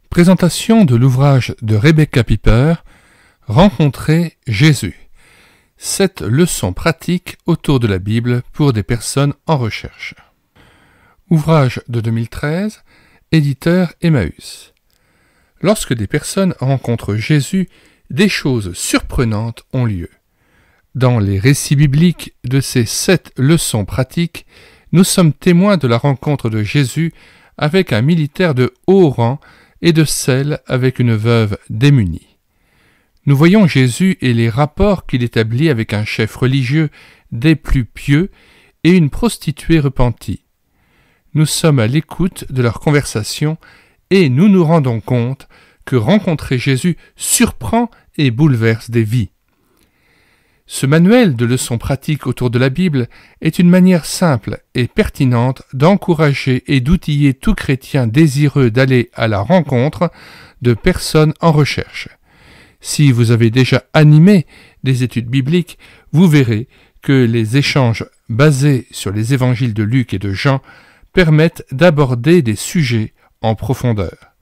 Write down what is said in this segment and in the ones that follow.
Présentation de l'ouvrage de Rebecca Piper, Rencontrer Jésus. 7 leçons pratiques autour de la Bible pour des personnes en recherche. Ouvrage de 2013, éditeur Emmaüs. Lorsque des personnes rencontrent Jésus, des choses surprenantes ont lieu. Dans les récits bibliques de ces 7 leçons pratiques, nous sommes témoins de la rencontre de Jésus avec un militaire de haut rang et de celle avec une veuve démunie. Nous voyons Jésus et les rapports qu'il établit avec un chef religieux des plus pieux et une prostituée repentie. Nous sommes à l'écoute de leur conversation et nous nous rendons compte que rencontrer Jésus surprend et bouleverse des vies. Ce manuel de leçons pratiques autour de la Bible est une manière simple et pertinente d'encourager et d'outiller tout chrétien désireux d'aller à la rencontre de personnes en recherche. Si vous avez déjà animé des études bibliques, vous verrez que les échanges basés sur les évangiles de Luc et de Jean permettent d'aborder des sujets en profondeur.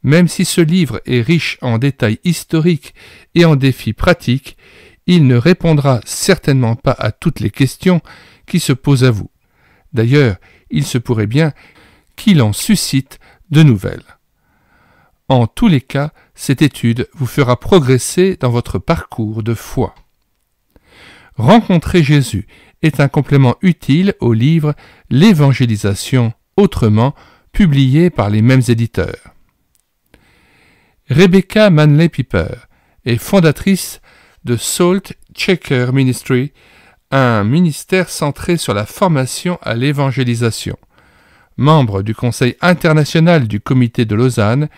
Même si ce livre est riche en détails historiques et en défis pratiques, il ne répondra certainement pas à toutes les questions qui se posent à vous. D'ailleurs, il se pourrait bien qu'il en suscite de nouvelles. En tous les cas, cette étude vous fera progresser dans votre parcours de foi. Rencontrer Jésus est un complément utile au livre L'évangélisation autrement, publié par les mêmes éditeurs. Rebecca Manley Piper est fondatrice de Salt Shaker Ministry, un ministère centré sur la formation à l'évangélisation. Membre du Conseil international du Comité de Lausanne,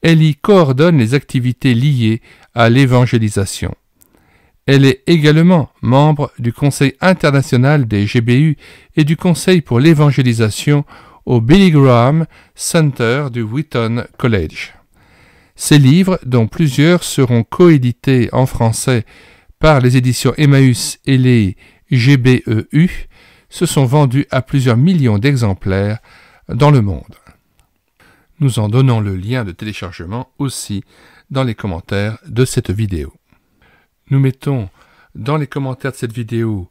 elle y coordonne les activités liées à l'évangélisation. Elle est également membre du Conseil international des GBU et du Conseil pour l'évangélisation au Billy Graham Center du Wheaton College. Ces livres, dont plusieurs seront coédités en français par les éditions Emmaüs et les GBEU, se sont vendus à plusieurs millions d'exemplaires dans le monde. Nous en donnons le lien de téléchargement aussi dans les commentaires de cette vidéo. Nous mettons dans les commentaires de cette vidéo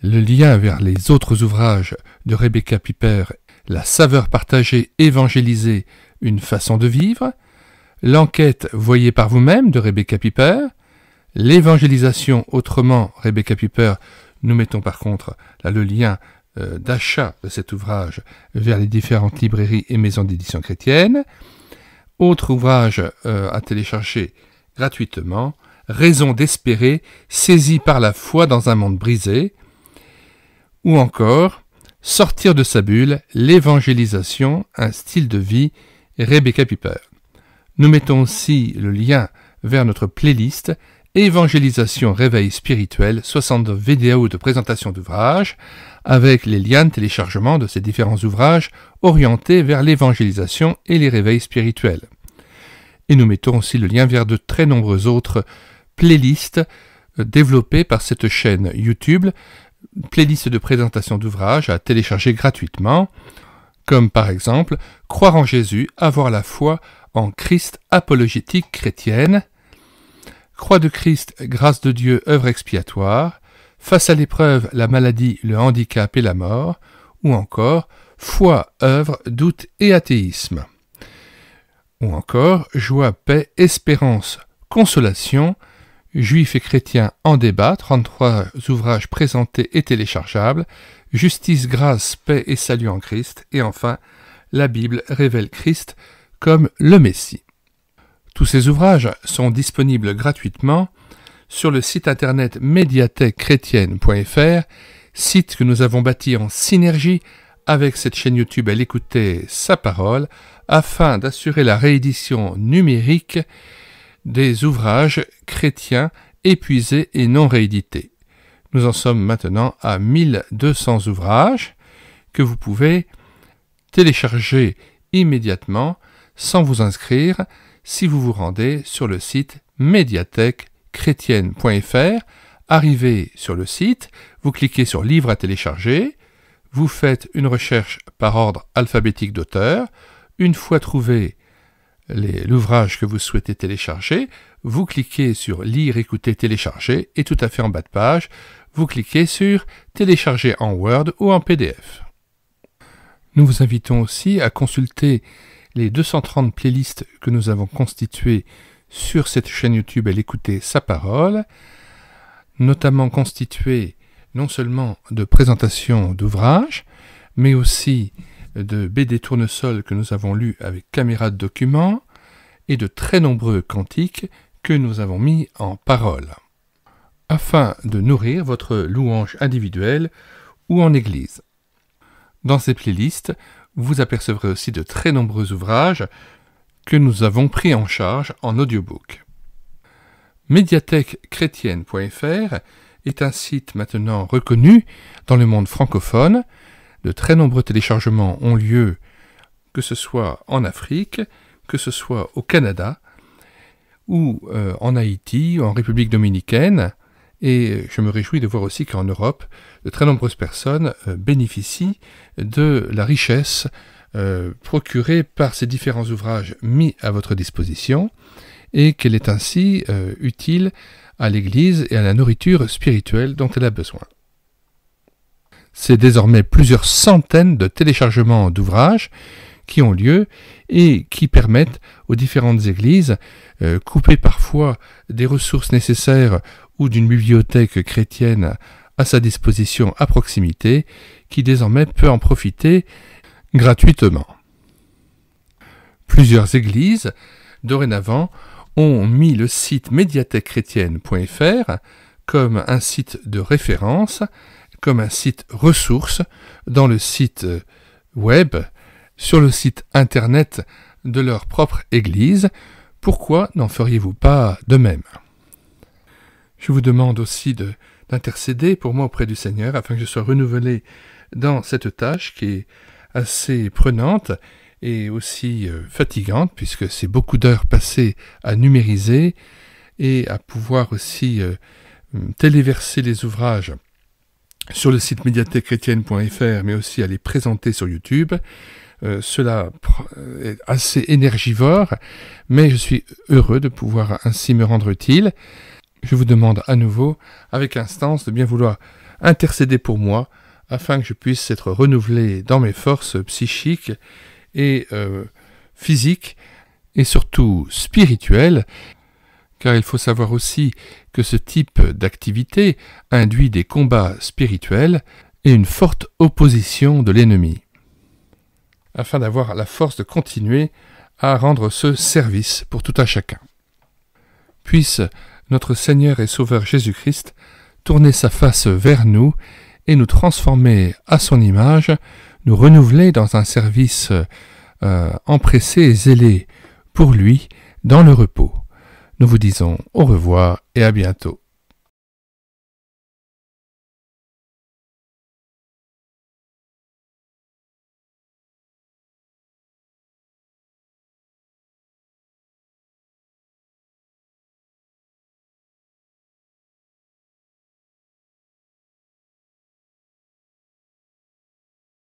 le lien vers les autres ouvrages de Rebecca Piper, La saveur partagée, évangéliser, une façon de vivre, L'enquête voyez par vous-même de Rebecca Piper, L'évangélisation autrement, Rebecca Piper. Nous mettons par contre là le lien d'achat de cet ouvrage vers les différentes librairies et maisons d'édition chrétiennes. Autre ouvrage à télécharger gratuitement, Raison d'espérer, saisi par la foi dans un monde brisé. Ou encore, Sortir de sa bulle, l'évangélisation, un style de vie, Rebecca Piper. Nous mettons aussi le lien vers notre playlist Évangélisation réveil spirituel, 62 vidéos de présentation d'ouvrages, avec les liens de téléchargement de ces différents ouvrages orientés vers l'évangélisation et les réveils spirituels. Et nous mettons aussi le lien vers de très nombreuses autres playlists développées par cette chaîne YouTube, playlists de présentation d'ouvrages à télécharger gratuitement, comme par exemple Croire en Jésus, avoir la foi en Christ, apologétique chrétienne, Croix de Christ, grâce de Dieu, œuvre expiatoire, Face à l'épreuve, la maladie, le handicap et la mort, ou encore Foi, œuvre, doute et athéisme, ou encore Joie, paix, espérance, consolation, Juifs et chrétiens en débat, 33 ouvrages présentés et téléchargeables, Justice, grâce, paix et salut en Christ, et enfin La Bible révèle Christ comme le Messie. Tous ces ouvrages sont disponibles gratuitement sur le site internet médiathèquechrétienne.fr, site que nous avons bâti en synergie avec cette chaîne YouTube à l'écouter sa parole, afin d'assurer la réédition numérique des ouvrages chrétiens épuisés et non réédités. Nous en sommes maintenant à 1200 ouvrages que vous pouvez télécharger immédiatement sans vous inscrire si vous vous rendez sur le site médiathèquechrétienne.fr. Arrivez sur le site, vous cliquez sur Livres à télécharger, vous faites une recherche par ordre alphabétique d'auteur. Une fois trouvé l'ouvrage que vous souhaitez télécharger, vous cliquez sur « Lire, écouter, télécharger » et tout à fait en bas de page, vous cliquez sur « Télécharger en Word ou en PDF ». Nous vous invitons aussi à consulter les 230 playlists que nous avons constituées sur cette chaîne YouTube et l'écouter sa parole, notamment constituées non seulement de présentations d'ouvrages, mais aussi de BD tournesol que nous avons lus avec caméra de document et de très nombreux cantiques que nous avons mis en parole, afin de nourrir votre louange individuelle ou en église. Dans ces playlists, vous apercevrez aussi de très nombreux ouvrages que nous avons pris en charge en audiobook. Médiathèquechrétienne.fr est un site maintenant reconnu dans le monde francophone. De très nombreux téléchargements ont lieu, que ce soit en Afrique, que ce soit au Canada, ou en Haïti, ou en République dominicaine, et je me réjouis de voir aussi qu'en Europe, de très nombreuses personnes bénéficient de la richesse procurée par ces différents ouvrages mis à votre disposition, et qu'elle est ainsi utile à l'Église et à la nourriture spirituelle dont elle a besoin. C'est désormais plusieurs centaines de téléchargements d'ouvrages qui ont lieu et qui permettent aux différentes églises, couper parfois des ressources nécessaires ou d'une bibliothèque chrétienne à sa disposition à proximité, qui désormais peut en profiter gratuitement. Plusieurs églises, dorénavant, ont mis le site médiathèquechrétienne.fr comme un site de référence, comme un site ressource dans le site web, sur le site internet de leur propre église. Pourquoi n'en feriez-vous pas de même? Je vous demande aussi d'intercéder pour moi auprès du Seigneur afin que je sois renouvelé dans cette tâche qui est assez prenante et aussi fatigante, puisque c'est beaucoup d'heures passées à numériser et à pouvoir aussi téléverser les ouvrages sur le site médiathèquechrétienne.fr, mais aussi à les présenter sur YouTube. Cela est assez énergivore, mais je suis heureux de pouvoir ainsi me rendre utile. Je vous demande à nouveau, avec instance, de bien vouloir intercéder pour moi, afin que je puisse être renouvelé dans mes forces psychiques et physiques, et surtout spirituelles, car il faut savoir aussi que ce type d'activité induit des combats spirituels et une forte opposition de l'ennemi, afin d'avoir la force de continuer à rendre ce service pour tout un chacun. Puisse notre Seigneur et Sauveur Jésus-Christ tourner sa face vers nous et nous transformer à son image, nous renouveler dans un service empressé et zélé pour lui dans le repos. Nous vous disons au revoir et à bientôt.